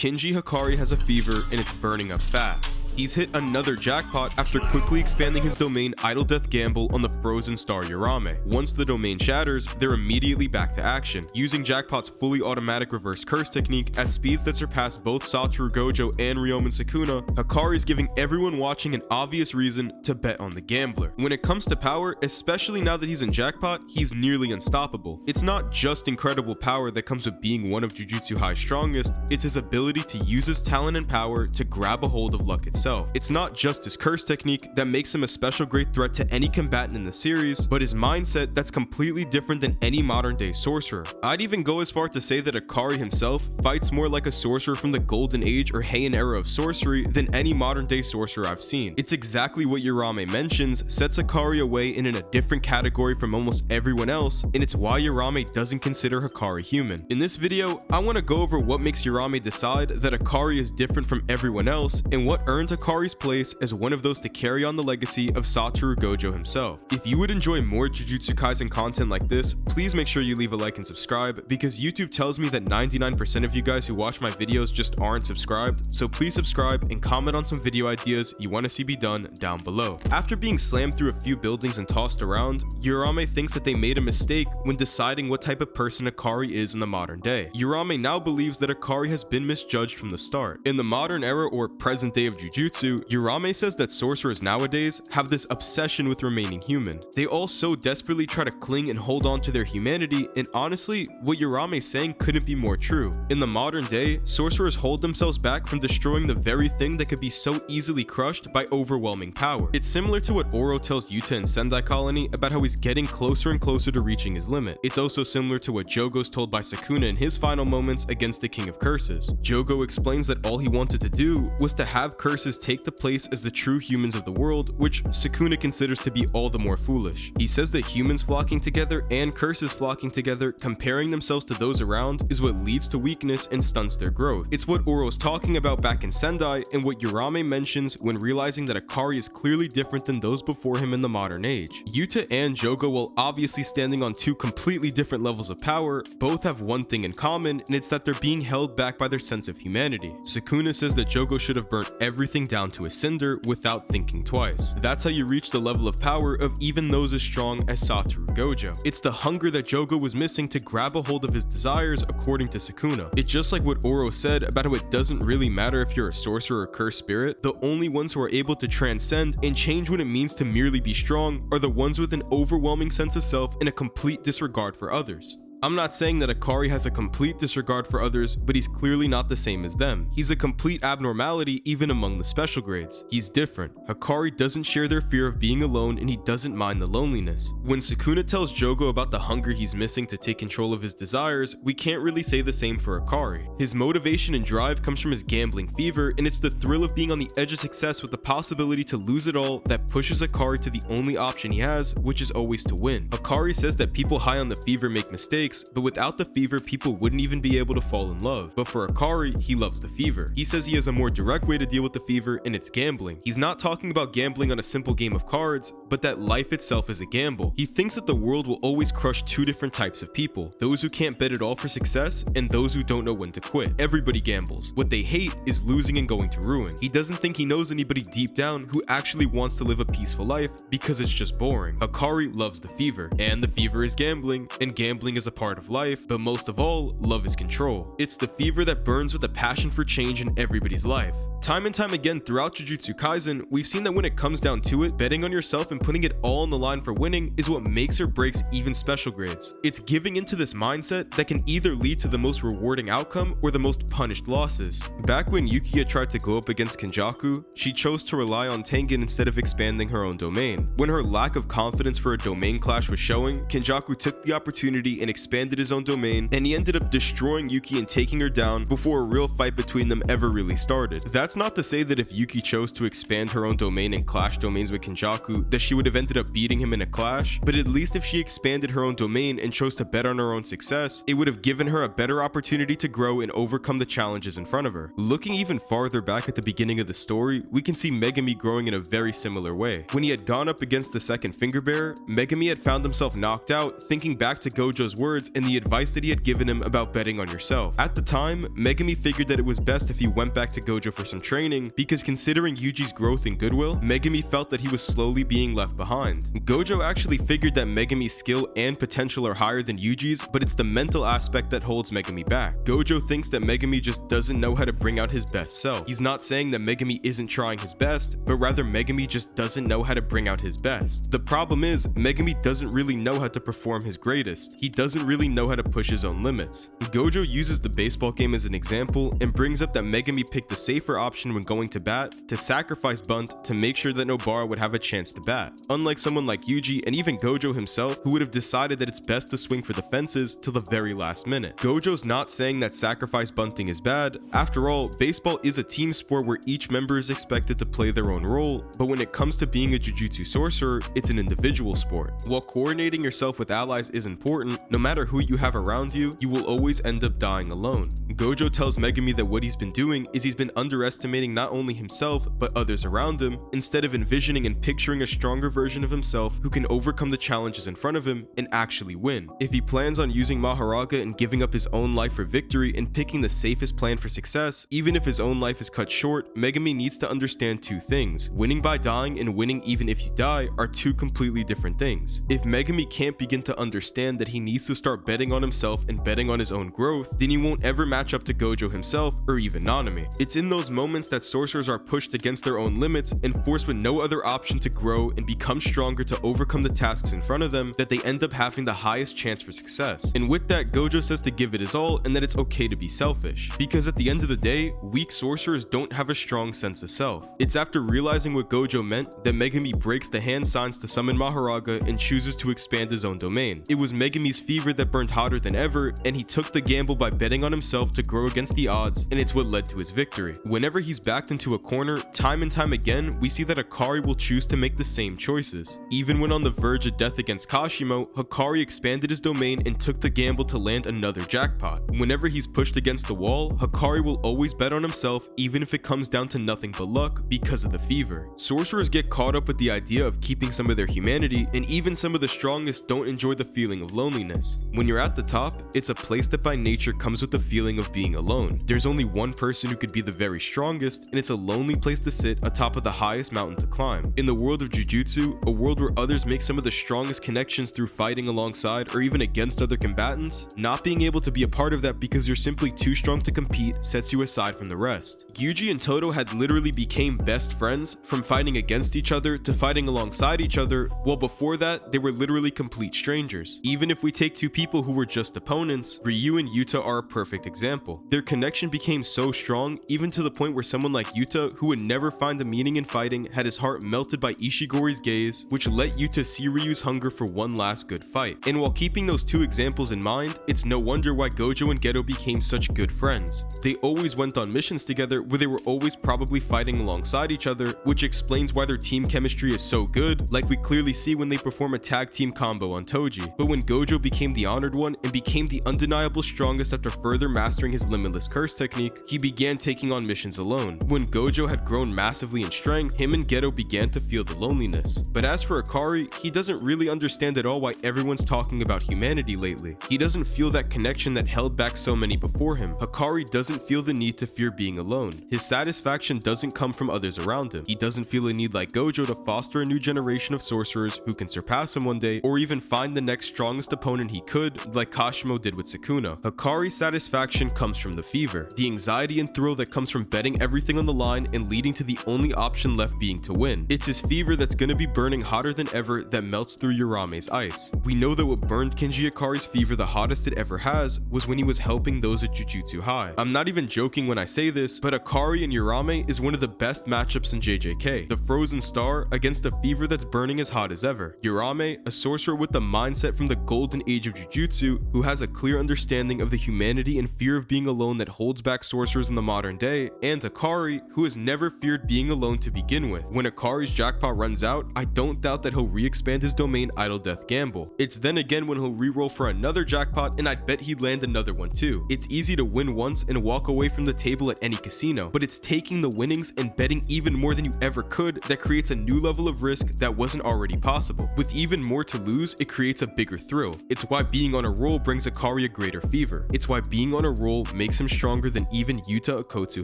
Kinji Hakari has a fever and it's burning up fast. He's hit another jackpot after quickly expanding his domain Idle Death Gamble on the frozen star Urame. Once the domain shatters, they're immediately back to action, using Jackpot's fully automatic reverse curse technique at speeds that surpass both Satoru Gojo and Ryomen Sukuna. Hakari's giving everyone watching an obvious reason to bet on the gambler. When it comes to power, especially now that he's in Jackpot, he's nearly unstoppable. It's not just incredible power that comes with being one of Jujutsu High's strongest, it's his ability to use his talent and power to grab a hold of luck itself. It's not just his curse technique that makes him a special great threat to any combatant in the series, but his mindset that's completely different than any modern day sorcerer. I'd even go as far to say that Hakari himself fights more like a sorcerer from the golden age or Heian era of sorcery than any modern day sorcerer I've seen. It's exactly what Urame mentions sets Hakari away and in a different category from almost everyone else, and it's why Urame doesn't consider Hakari human. In this video, I want to go over what makes Urame decide that Hakari is different from everyone else and what earned Hakari's place as one of those to carry on the legacy of Satoru Gojo himself. If you would enjoy more Jujutsu Kaisen content like this, please make sure you leave a like and subscribe, because YouTube tells me that 99% of you guys who watch my videos just aren't subscribed, so please subscribe and comment on some video ideas you want to see be done down below. After being slammed through a few buildings and tossed around, Urame thinks that they made a mistake when deciding what type of person Hakari is in the modern day. Urame now believes that Hakari has been misjudged from the start. In the modern era or present day of Jujutsu, Urame says that sorcerers nowadays have this obsession with remaining human. They all so desperately try to cling and hold on to their humanity, and honestly, what Urame's saying couldn't be more true. In the modern day, sorcerers hold themselves back from destroying the very thing that could be so easily crushed by overwhelming power. It's similar to what Oro tells Yuta in Sendai Colony about how he's getting closer and closer to reaching his limit. It's also similar to what Jogo's told by Sukuna in his final moments against the King of Curses. Jogo explains that all he wanted to do was to have curses take the place as the true humans of the world, which Sukuna considers to be all the more foolish. He says that humans flocking together and curses flocking together, comparing themselves to those around, is what leads to weakness and stunts their growth. It's what Oro's talking about back in Sendai, and what Urame mentions when realizing that Hakari is clearly different than those before him in the modern age. Yuta and Jogo, while obviously standing on two completely different levels of power, both have one thing in common, and it's that they're being held back by their sense of humanity. Sukuna says that Jogo should have burnt everything down to a cinder without thinking twice. That's how you reach the level of power of even those as strong as Satoru Gojo. It's the hunger that Jogo was missing to grab a hold of his desires, according to Sukuna. It's just like what Oro said about how it doesn't really matter if you're a sorcerer or cursed spirit. The only ones who are able to transcend and change what it means to merely be strong are the ones with an overwhelming sense of self and a complete disregard for others. I'm not saying that Hakari has a complete disregard for others, but he's clearly not the same as them. He's a complete abnormality even among the special grades. He's different. Hakari doesn't share their fear of being alone, and he doesn't mind the loneliness. When Sukuna tells Jogo about the hunger he's missing to take control of his desires, we can't really say the same for Hakari. His motivation and drive comes from his gambling fever, and it's the thrill of being on the edge of success with the possibility to lose it all that pushes Hakari to the only option he has, which is always to win. Hakari says that people high on the fever make mistakes, but without the fever, people wouldn't even be able to fall in love. But for Hakari, he loves the fever. He says he has a more direct way to deal with the fever, and it's gambling. He's not talking about gambling on a simple game of cards, but that life itself is a gamble. He thinks that the world will always crush two different types of people: those who can't bet at all for success, and those who don't know when to quit. Everybody gambles. What they hate is losing and going to ruin. He doesn't think he knows anybody deep down who actually wants to live a peaceful life because it's just boring. Hakari loves the fever, and the fever is gambling, and gambling is a part of life, but most of all, love is control. It's the fever that burns with a passion for change in everybody's life. Time and time again throughout Jujutsu Kaisen, we've seen that when it comes down to it, betting on yourself and putting it all on the line for winning is what makes or breaks even special grades. It's giving into this mindset that can either lead to the most rewarding outcome or the most punished losses. Back when Yukiya tried to go up against Kenjaku, she chose to rely on Tengen instead of expanding her own domain. When her lack of confidence for a domain clash was showing, Kenjaku took the opportunity and expanded his own domain, and he ended up destroying Yuki and taking her down before a real fight between them ever really started. That's not to say that if Yuki chose to expand her own domain and clash domains with Kenjaku, that she would have ended up beating him in a clash, but at least if she expanded her own domain and chose to bet on her own success, it would have given her a better opportunity to grow and overcome the challenges in front of her. Looking even farther back at the beginning of the story, we can see Megami growing in a very similar way. When he had gone up against the second finger bearer, Megami had found himself knocked out, thinking back to Gojo's words words and the advice that he had given him about betting on yourself. At the time, Megumi figured that it was best if he went back to Gojo for some training, because considering Yuji's growth and goodwill, Megumi felt that he was slowly being left behind. Gojo actually figured that Megumi's skill and potential are higher than Yuji's, but it's the mental aspect that holds Megumi back. Gojo thinks that Megumi just doesn't know how to bring out his best self. He's not saying that Megumi isn't trying his best, but rather Megumi just doesn't know how to bring out his best. The problem is, Megumi doesn't really know how to perform his greatest. He doesn't really know how to push his own limits. Gojo uses the baseball game as an example and brings up that Megumi picked the safer option when going to bat, to sacrifice bunt to make sure that Nobara would have a chance to bat. Unlike someone like Yuji and even Gojo himself, who would have decided that it's best to swing for the fences till the very last minute. Gojo's not saying that sacrifice bunting is bad. After all, baseball is a team sport where each member is expected to play their own role, but when it comes to being a Jujutsu sorcerer, it's an individual sport. While coordinating yourself with allies is important, no matter who you have around you, you will always end up dying alone. Gojo tells Megumi that what he's been doing is he's been underestimating not only himself, but others around him, instead of envisioning and picturing a stronger version of himself who can overcome the challenges in front of him and actually win. If he plans on using Maharaga and giving up his own life for victory and picking the safest plan for success, even if his own life is cut short, Megumi needs to understand two things. Winning by dying and winning even if you die are two completely different things. If Megumi can't begin to understand that he needs to start betting on himself and betting on his own growth, then he won't ever match up to Gojo himself or even Nanami. It's in those moments that sorcerers are pushed against their own limits and forced with no other option to grow and become stronger to overcome the tasks in front of them that they end up having the highest chance for success. And with that, Gojo says to give it his all and that it's okay to be selfish. Because at the end of the day, weak sorcerers don't have a strong sense of self. It's after realizing what Gojo meant that Megumi breaks the hand signs to summon Maharaga and chooses to expand his own domain. It was Megumi's fever that burned hotter than ever, and he took the gamble by betting on himself to grow against the odds, and it's what led to his victory. Whenever he's backed into a corner, time and time again, we see that Hakari will choose to make the same choices. Even when on the verge of death against Kashimo, Hakari expanded his domain and took the gamble to land another jackpot. Whenever he's pushed against the wall, Hakari will always bet on himself even if it comes down to nothing but luck because of the fever. Sorcerers get caught up with the idea of keeping some of their humanity, and even some of the strongest don't enjoy the feeling of loneliness. When you're at the top, it's a place that by nature comes with the feeling of being alone. There's only one person who could be the very strongest, and it's a lonely place to sit atop of the highest mountain to climb. In the world of Jujutsu, a world where others make some of the strongest connections through fighting alongside or even against other combatants, not being able to be a part of that because you're simply too strong to compete sets you aside from the rest. Yuji and Todo had literally became best friends from fighting against each other to fighting alongside each other, while before that, they were literally complete strangers. Even if we take two people who were just opponents, Ryu and Yuta are a perfect example. Their connection became so strong, even to the point where someone like Yuta, who would never find a meaning in fighting, had his heart melted by Ishigori's gaze, which let Yuta see Ryu's hunger for one last good fight. And while keeping those two examples in mind, it's no wonder why Gojo and Geto became such good friends. They always went on missions together where they were always probably fighting alongside each other, which explains why their team chemistry is so good, like we clearly see when they perform a tag team combo on Toji. But when Gojo became the honored one and became the undeniable strongest after further mastering his limitless curse technique, he began taking on missions alone. When Gojo had grown massively in strength, him and Geto began to feel the loneliness. But as for Hakari, he doesn't really understand at all why everyone's talking about humanity lately. He doesn't feel that connection that held back so many before him. Hakari doesn't feel the need to fear being alone. His satisfaction doesn't come from others around him. He doesn't feel a need like Gojo to foster a new generation of sorcerers who can surpass him one day, or even find the next strongest opponent he could, like Kashimo did with Sukuna. Hakari's satisfaction comes from the fever, the anxiety and thrill that comes from betting everything on the line and leading to the only option left being to win. It's his fever that's gonna be burning hotter than ever that melts through Urame's ice. We know that what burned Kenji Hakari's fever the hottest it ever has was when he was helping those at Jujutsu High. I'm not even joking when I say this, but Hakari and Urame is one of the best matchups in JJK. The frozen star against a fever that's burning as hot as ever. Urame, a sorcerer with the mindset from the golden age of Jujutsu, who has a clear understanding of the humanity and fear of being alone that holds back sorcerers in the modern day, and Hakari, who has never feared being alone to begin with. When Hakari's jackpot runs out, I don't doubt that he'll re-expand his domain Idle Death Gamble. It's then again when he'll re-roll for another jackpot, and I'd bet he'd land another one too. It's easy to win once and walk away from the table at any casino, but it's taking the winnings and betting even more than you ever could that creates a new level of risk that wasn't already possible. With even more to lose, it creates a bigger thrill. It's why why being on a roll brings Hakari a greater fever. It's why being on a roll makes him stronger than even Yuta Okkotsu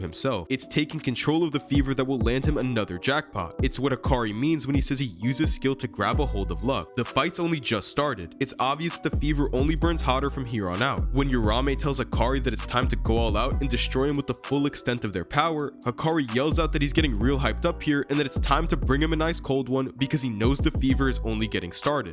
himself. It's taking control of the fever that will land him another jackpot. It's what Hakari means when he says he uses skill to grab a hold of luck. The fight's only just started. It's obvious that the fever only burns hotter from here on out. When Urame tells Hakari that it's time to go all out and destroy him with the full extent of their power, Hakari yells out that he's getting real hyped up here and that it's time to bring him a nice cold one because he knows the fever is only getting started.